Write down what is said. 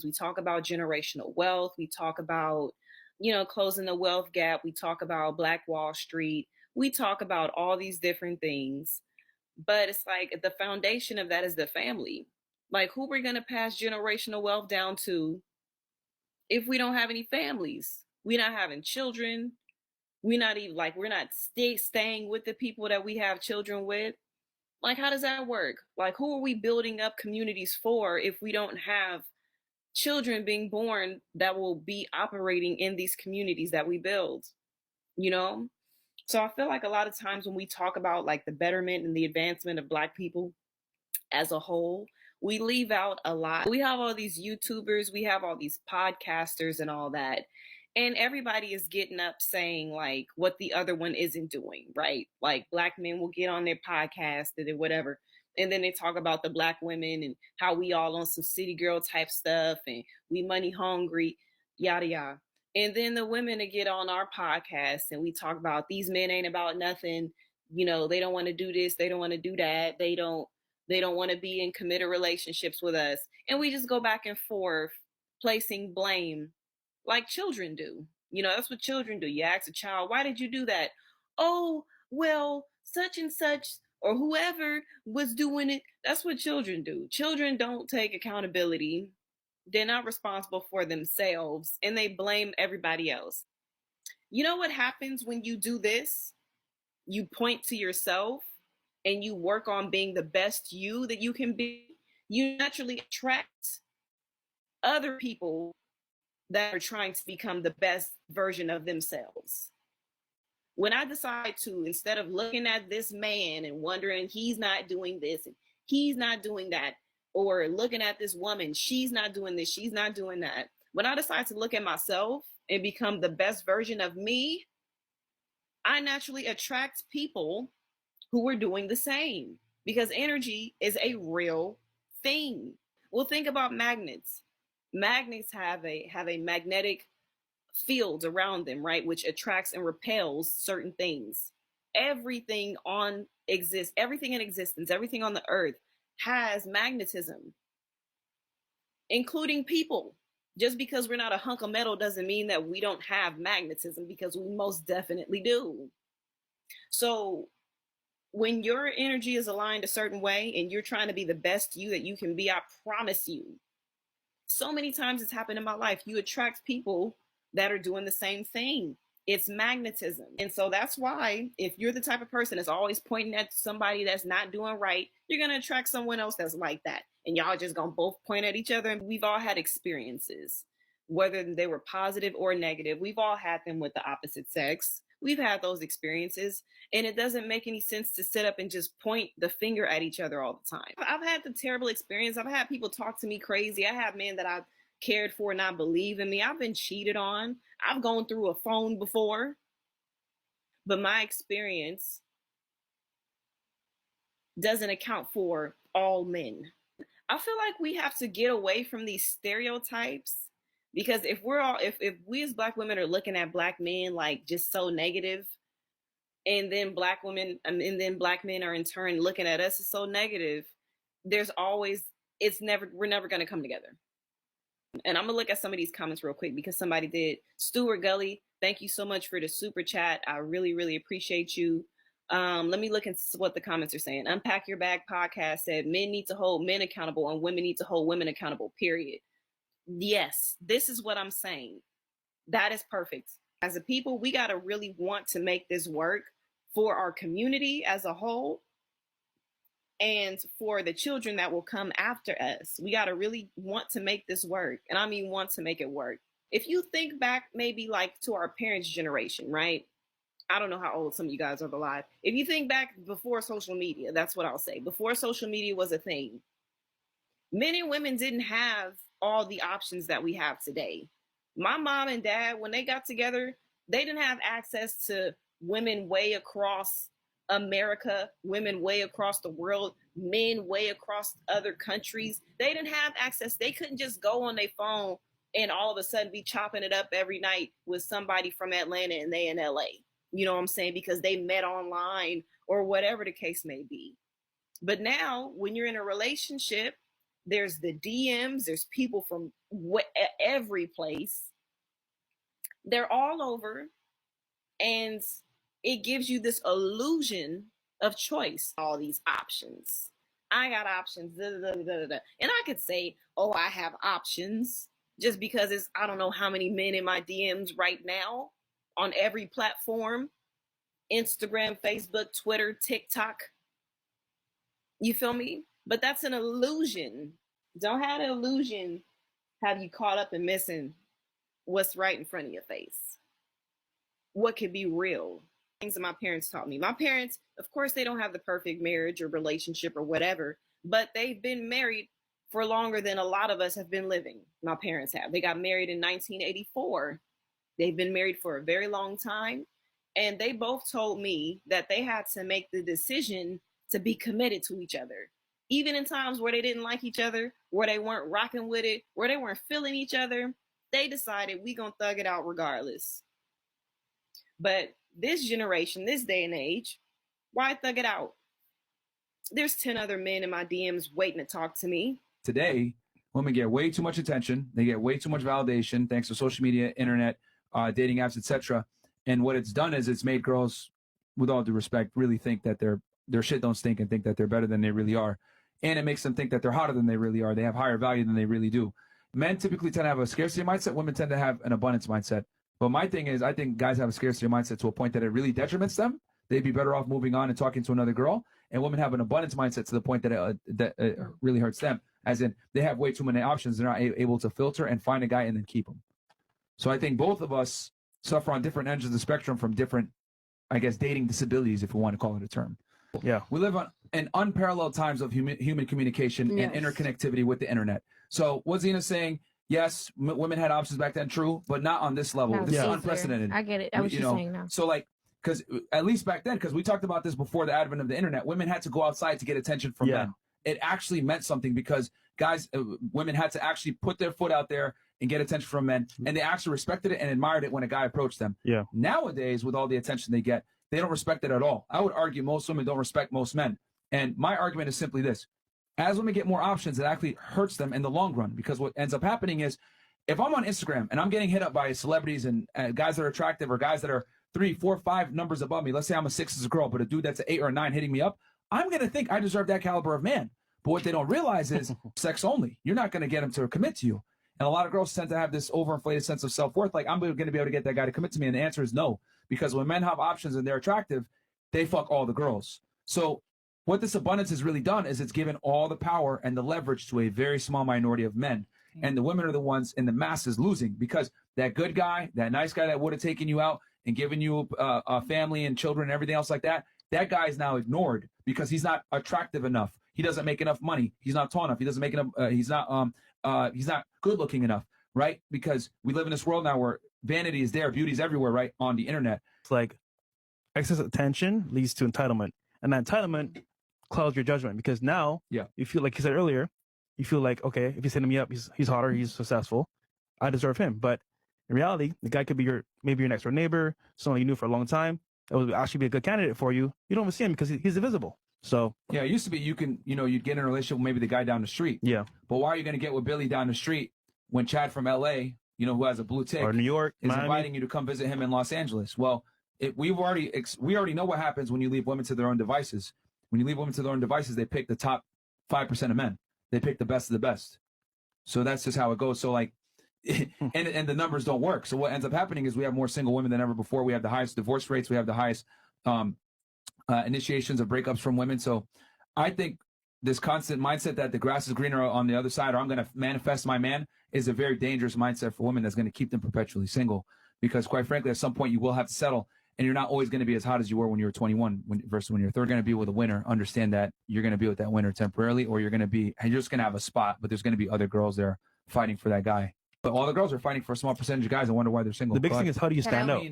We talk about generational wealth. We talk about, closing the wealth gap. We talk about Black Wall Street. We talk about all these different things. But it's like the foundation of that is the family. Like, who we're going to pass generational wealth down to if we don't have any families? We're not having children. We're not staying with the people that we have children with. Like, how does that work? Like, who are we building up communities for if we don't have children being born that will be operating in these communities that we build, you know? So I feel like a lot of times when we talk about like the betterment and the advancement of Black people as a whole, we leave out a lot. We have all these YouTubers, we have all these podcasters and all that. And everybody is getting up saying like what the other one isn't doing, right? Like Black men will get on their podcast or whatever. And then they talk about the Black women and how we all on some city girl type stuff and we money hungry, yada yada. And then the women that get on our podcast and we talk about these men ain't about nothing. They don't want to do this, they don't want to do that, they don't want to be in committed relationships with us. And we just go back and forth placing blame like children do. That's what children do. You ask a child, why did you do that? Oh, well, such and such or whoever was doing it. That's what children do. Children don't take accountability. They're not responsible for themselves and they blame everybody else. You know what happens when you do this? You point to yourself and you work on being the best you that you can be. You naturally attract other people that are trying to become the best version of themselves. When I decide to, instead of looking at this man and wondering he's not doing this and he's not doing that, or looking at this woman, she's not doing this, she's not doing that. When I decide to look at myself and become the best version of me, I naturally attract people who are doing the same because energy is a real thing. Well, think about magnets. Magnets have a magnetic field around them, right, which attracts and repels certain things. Everything in existence, everything on the earth has magnetism, including people. Just because we're not a hunk of metal doesn't mean that we don't have magnetism, because we most definitely do. So when your energy is aligned a certain way and you're trying to be the best you that you can be, I promise you, so many times it's happened in my life, you attract people that are doing the same thing. It's magnetism. And so that's why if you're the type of person that's always pointing at somebody that's not doing right, you're going to attract someone else that's like that. And y'all just going to both point at each other. And we've all had experiences, whether they were positive or negative. We've all had them with the opposite sex. We've had those experiences. And it doesn't make any sense to sit up and just point the finger at each other all the time. I've had the terrible experience. I've had people talk to me crazy. I have men that I've cared for not believe in me. I've been cheated on. I've gone through a phone before. But my experience doesn't account for all men. I feel like we have to get away from these stereotypes, because if we as Black women are looking at Black men like just so negative, and then Black women and then Black men are in turn looking at us as so negative, we're never going to come together. And I'm gonna look at some of these comments real quick because somebody did. Stuart Gully, thank you so much for the super chat. I really, really appreciate you. Let me look at what the comments are saying. Unpack Your Bag podcast said men need to hold men accountable and women need to hold women accountable, period. Yes, this is what I'm saying. That is perfect. As a people, we got to really want to make this work for our community as a whole and for the children that will come after us. We got to really want to make this work. And I mean, want to make it work. If you think back maybe like to our parents' generation, right? I don't know how old some of you guys are alive. If you think back before social media, that's what I'll say. Before social media was a thing, men and women didn't have all the options that we have today. My mom and dad, when they got together, they didn't have access to women way across America, women way across the world, men way across other countries. They didn't have access. They couldn't just go on their phone and all of a sudden be chopping it up every night with somebody from Atlanta and they in LA. You know what I'm saying? Because they met online or whatever the case may be. But now when you're in a relationship, There's the DMs. There's people from every place. They're all over. And it gives you this illusion of choice. All these options. I got options. Da, da, da, da, da. And I could say, oh, I have options just because it's, I don't know how many men in my DMs right now on every platform. Instagram, Facebook, Twitter, TikTok. You feel me? But that's an illusion. Don't have an illusion have you caught up in missing what's right in front of your face. What could be real? Things that my parents taught me. My parents, of course, they don't have the perfect marriage or relationship or whatever, but they've been married for longer than a lot of us have been living. My parents have. They got married in 1984. They've been married for a very long time. And they both told me that they had to make the decision to be committed to each other. Even in times where they didn't like each other, where they weren't rocking with it, where they weren't feeling each other, they decided we gonna thug it out regardless. But this generation, this day and age, why thug it out? There's 10 other men in my DMs waiting to talk to me. Today, women get way too much attention. They get way too much validation thanks to social media, internet, dating apps, etc. And what it's done is it's made girls, with all due respect, really think that their shit don't stink and think that they're better than they really are. And it makes them think that they're hotter than they really are. They have higher value than they really do. Men typically tend to have a scarcity mindset. Women tend to have an abundance mindset. But my thing is, I think guys have a scarcity mindset to a point that it really detriments them. They'd be better off moving on and talking to another girl. And women have an abundance mindset to the point that it really hurts them. As in, they have way too many options. They're not able to filter and find a guy and then keep him. So I think both of us suffer on different ends of the spectrum from different, I guess, dating disabilities, if we want to call it a term. Yeah. We live in unparalleled times of human communication and interconnectivity with the internet. So what's Zena saying? Yes, women had options back then, true, but not on this level. This is unprecedented. I get it. I was just saying now. So like, because at least back then, because we talked about this before the advent of the internet, women had to go outside to get attention from men. It actually meant something because women had to actually put their foot out there and get attention from men, and they actually respected it and admired it when a guy approached them. Yeah. Nowadays, with all the attention they get, they don't respect it at all. I would argue most women don't respect most men. And my argument is simply this. As women get more options, it actually hurts them in the long run, because what ends up happening is if I'm on Instagram and I'm getting hit up by celebrities and guys that are attractive or guys that are 3, 4, 5 numbers above me, let's say I'm a 6 as a girl, but a dude that's an 8 or a 9 hitting me up, I'm going to think I deserve that caliber of man. But what they don't realize is sex only. You're not going to get him to commit to you. And a lot of girls tend to have this overinflated sense of self-worth, like I'm going to be able to get that guy to commit to me. And the answer is no, because when men have options and they're attractive, they fuck all the girls. So what this abundance has really done is it's given all the power and the leverage to a very small minority of men. And the women are the ones in the masses losing, because that good guy, that nice guy that would have taken you out and given you a family and children and everything else like that, that guy is now ignored because he's not attractive enough. He doesn't make enough money. He's not tall enough. He doesn't make enough. He's not good looking enough, right? Because we live in this world now where vanity is there, beauty is everywhere, right? On the internet. It's like excess attention leads to entitlement, and that entitlement clouds your judgment, because now you feel like you said earlier, you feel like, okay, if he's hitting me up, he's hotter, he's successful, I deserve him. But in reality, the guy could be maybe your next door neighbor, someone you knew for a long time, that would actually be a good candidate for you. You don't even see him because he's invisible. So yeah, it used to be you'd get in a relationship with maybe the guy down the street. Yeah. But why are you going to get with Billy down the street when Chad from LA, who has a blue tick, or New York, is Miami, inviting you to come visit him in Los Angeles? Well, we already know what happens when you leave women to their own devices. When you leave women to their own devices, they pick the top 5% of men. They pick the best of the best. So that's just how it goes. So like, and the numbers don't work. So what ends up happening is we have more single women than ever before. We have the highest divorce rates. We have the highest initiations of breakups from women. So I think this constant mindset that the grass is greener on the other side, or I'm going to manifest my man, is a very dangerous mindset for women that's going to keep them perpetually single. Because quite frankly, at some point you will have to settle, and you're not always going to be as hot as you were when you were 21 versus when you're 30. Going to be with a winner. Understand that you're going to be with that winner temporarily, or you're just going to have a spot, but there's going to be other girls there fighting for that guy. But all the girls are fighting for a small percentage of guys and wonder why they're single. The big thing is, how do you stand out?